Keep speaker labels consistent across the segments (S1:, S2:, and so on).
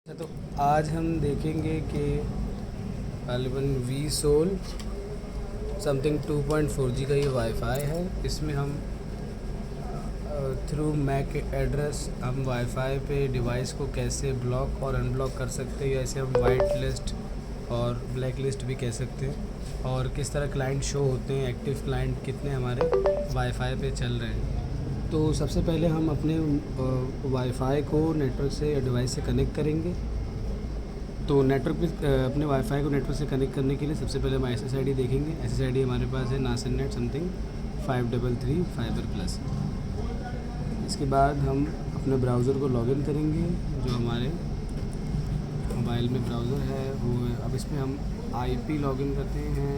S1: तो आज हम देखेंगे कि गालिबन वी सोल समथिंग 2.4G का ये वाईफाई है। इसमें हम थ्रू मैक एड्रेस हम वाईफाई पे डिवाइस को कैसे ब्लॉक और अनब्लॉक कर सकते हैं, या इसे हम वाइट लिस्ट और ब्लैक लिस्ट भी कह सकते हैं, और किस तरह क्लाइंट शो होते हैं, एक्टिव क्लाइंट कितने हमारे वाईफाई पे चल रहे हैं। तो सबसे पहले हम अपने वाईफाई को नेटवर्क से या डिवाइस से कनेक्ट करेंगे। तो नेटवर्क पे अपने वाईफाई को नेटवर्क से कनेक्ट करने के लिए सबसे पहले हम SSID देखेंगे। SSID हमारे पास है नासिननेट समथिंग 533 फाइबर प्लस। इसके बाद हम अपने ब्राउज़र को लॉगिन करेंगे, जो हमारे मोबाइल में ब्राउज़र है वो है। अब इसमें हम IP लॉगिन करते हैं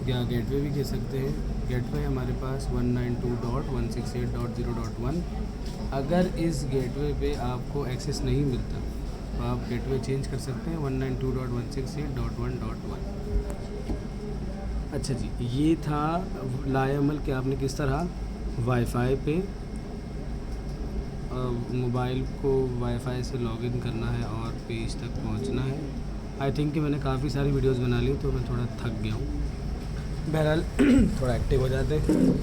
S1: या गेटवे भी कह सकते हैं। गेटवे हमारे पास 192.168.0.1। अगर इस गेटवे पे आपको एक्सेस नहीं मिलता तो आप गेटवे चेंज कर सकते हैं 192.168.1.1। अच्छा जी, ये था लाएअमल कि आपने किस तरह वाईफाई पे मोबाइल को वाईफाई से लॉगिन करना है और पेज तक पहुंचना है। आई थिंक कि मैंने काफ़ी सारी वीडियोस बना ली तो मैं थोड़ा थक गया हूँ। बहरहाल थोड़ा एक्टिव हो जाते हैं।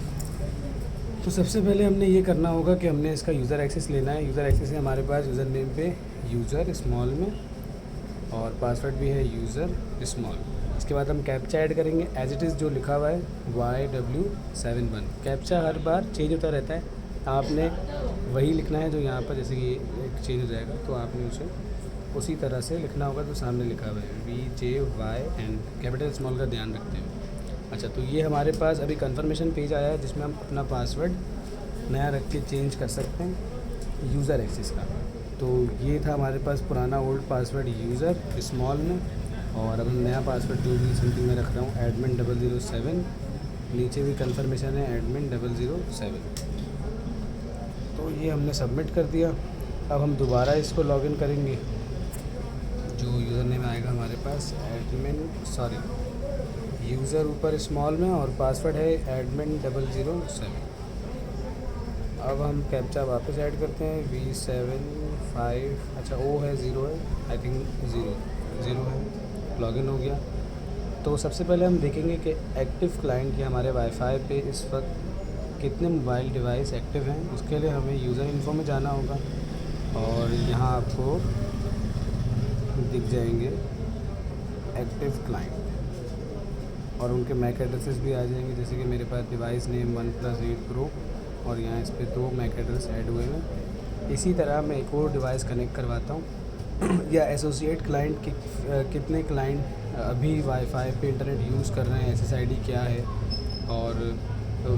S1: तो सबसे पहले हमने ये करना होगा कि हमने इसका यूज़र एक्सेस लेना है। यूज़र एक्सेस है हमारे पास यूज़र नेम पे यूज़र स्मॉल में, और पासवर्ड भी है यूज़र स्मॉल। इसके बाद हम कैप्चा ऐड करेंगे एज इट इज़ जो लिखा हुआ है YW71। कैप्चा हर बार चेंज होता रहता है, आपने वही लिखना है जो यहाँ पर, जैसे कि एक चेंज हो जाएगा तो आपने उसे उसी तरह से लिखना होगा जो सामने लिखा हुआ है VJYN, कैपिटल स्मॉल का ध्यान रखते हुए। अच्छा, तो ये हमारे पास अभी कंफर्मेशन पेज आया है जिसमें हम अपना पासवर्ड नया रख के चेंज कर सकते हैं यूज़र एक्सेस का। तो ये था हमारे पास पुराना ओल्ड पासवर्ड यूज़र स्मॉल में, और अब हम नया पासवर्ड जो भी समथिंग मैं रख रहा हूँ admin 007। नीचे भी कंफर्मेशन है admin 007। तो ये हमने सबमिट कर दिया। अब हम दोबारा इसको लॉगिन करेंगे। जो यूज़र नेम आएगा हमारे पास यूज़र ऊपर स्मॉल में और पासवर्ड है admin 007। अब हम कैप्चा वापस ऐड करते हैं V75। अच्छा, O है 0 है, आई थिंक 0 है। लॉगिन हो गया। तो सबसे पहले हम देखेंगे कि एक्टिव क्लाइंट या हमारे वाईफाई पे इस वक्त कितने मोबाइल डिवाइस एक्टिव हैं। उसके लिए हमें यूज़र इन्फो में जाना होगा, और यहाँ आपको दिख जाएंगे एक्टिव क्लाइंट और उनके मैक एड्रेसेस भी आ जाएंगे। जैसे कि मेरे पास डिवाइस नेम OnePlus 8 Pro, और यहाँ इस पर 2 मैक एड्रेस ऐड हुए हैं। इसी तरह मैं एक और डिवाइस कनेक्ट करवाता हूँ या एसोसिएट क्लाइंट कितने क्लाइंट अभी वाईफाई पे इंटरनेट यूज़ कर रहे हैं, SSID क्या है और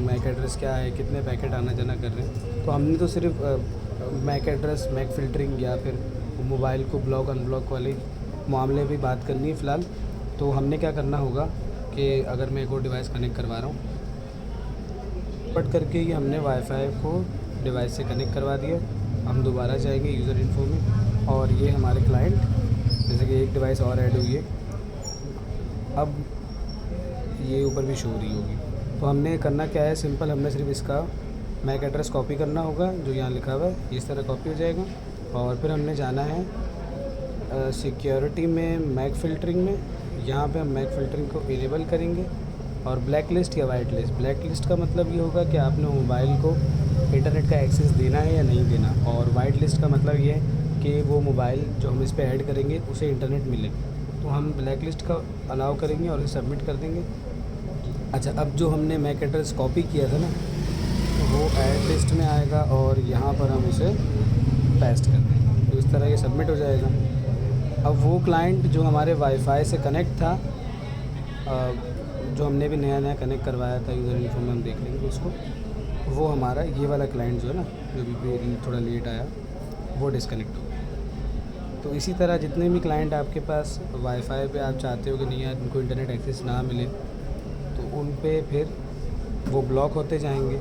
S1: मैक एड्रेस क्या है, कितने पैकेट आना जाना कर रहे हैं। तो हमने तो सिर्फ मैक एड्रेस, मैक फ़िल्टरिंग या फिर मोबाइल को ब्लॉक अनब्लॉक वाले मामले पे बात करनी है फ़िलहाल। तो हमने क्या करना होगा कि अगर मैं एक और डिवाइस कनेक्ट करवा रहा हूँ, पट करके ही हमने वाईफाई को डिवाइस से कनेक्ट करवा दिया। हम दोबारा जाएंगे यूज़र इन्फो में, और ये हमारे क्लाइंट, जैसे कि एक डिवाइस और ऐड हुई है, अब ये ऊपर भी शो हो रही होगी। तो हमने करना क्या है, सिंपल, हमने सिर्फ इसका मैक एड्रेस कॉपी करना होगा जो यहाँ लिखा हुआ है, इस तरह कॉपी हो जाएगा। और फिर हमने जाना है सिक्योरिटी में, मैक फ़िल्टरिंग में। यहाँ पे हम मैक फ़िल्टरिंग को इनेबल करेंगे, और ब्लैक लिस्ट या वाइट लिस्ट। ब्लैक लिस्ट का मतलब ये होगा कि आपने मोबाइल को इंटरनेट का एक्सेस देना है या नहीं देना, और वाइट लिस्ट का मतलब ये है कि वो मोबाइल जो हम इस पर ऐड करेंगे उसे इंटरनेट मिले। तो हम ब्लैक लिस्ट का अलाउ करेंगे और इसे सबमिट कर देंगे। अच्छा, अब जो हमने मैक एड्रेस कॉपी किया था ना, तो वो ऐड लिस्ट में आएगा और यहाँ पर हम उसे पेस्ट कर देंगे। तो इस तरह ये सबमिट हो जाएगा। अब वो क्लाइंट जो हमारे वाईफाई से कनेक्ट था, जो हमने भी नया कनेक्ट करवाया था यूज़र इन्फो में, हम देख लेंगे उसको। वो हमारा ये वाला क्लाइंट जो है ना, जो भी थोड़ा लेट आया, वो डिस्कनेक्ट हो गया। तो इसी तरह जितने भी क्लाइंट आपके पास वाईफाई पे आप चाहते हो कि नहीं यार उनको इंटरनेट एक्सेस ना मिले, तो उन पे फिर वो ब्लॉक होते जाएंगे।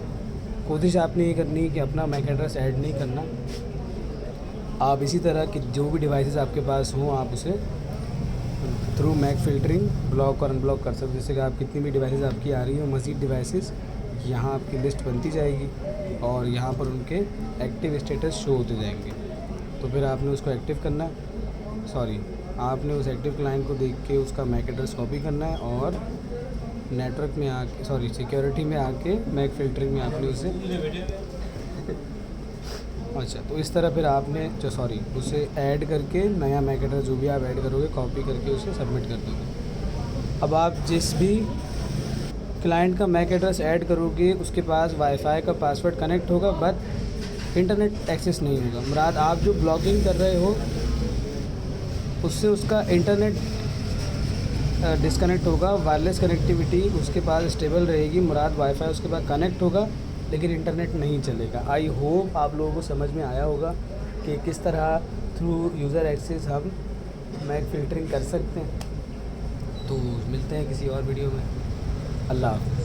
S1: कोशिश आपने ये करनी है कि अपना मैक एड्रेस ऐड नहीं करना। आप इसी तरह की जो भी डिवाइसेस आपके पास हों, आप उसे थ्रू मैक फ़िल्टरिंग ब्लॉक और अनब्लॉक कर सकते हो। जैसे कि आप कितनी भी डिवाइसेस आपकी आ रही हो, मज़ीद डिवाइसेस, यहाँ आपकी लिस्ट बनती जाएगी और यहाँ पर उनके एक्टिव स्टेटस शो होते जाएंगे। तो फिर आपने उसको एक्टिव करना है, सॉरी आपने उस एक्टिव क्लाइंट को देख के उसका मैक एड्रेस कॉपी करना है और नेटवर्क में आके, सॉरी सिक्योरिटी में आके मैक फ़िल्टरिंग में आपने उसे अच्छा, तो इस तरह फिर आपने जो सॉरी उसे ऐड करके नया मैक एड्रेस जो भी आप ऐड करोगे कॉपी करके उसे सबमिट कर दोगे। अब आप जिस भी क्लाइंट का मैक एड्रेस ऐड करोगे उसके पास वाईफाई का पासवर्ड कनेक्ट होगा बट इंटरनेट एक्सेस नहीं होगा। मुराद आप जो ब्लॉगिंग कर रहे हो उससे उसका इंटरनेट डिस्कनेक्ट होगा, वायरलेस कनेक्टिविटी उसके पास स्टेबल रहेगी। मुराद वाईफाई उसके पास कनेक्ट होगा लेकिन इंटरनेट नहीं चलेगा। आई होप आप लोगों को समझ में आया होगा कि किस तरह थ्रू यूज़र एक्सेस हम मैक फ़िल्टरिंग कर सकते हैं। तो मिलते हैं किसी और वीडियो में। अल्लाह हाफ़िज़।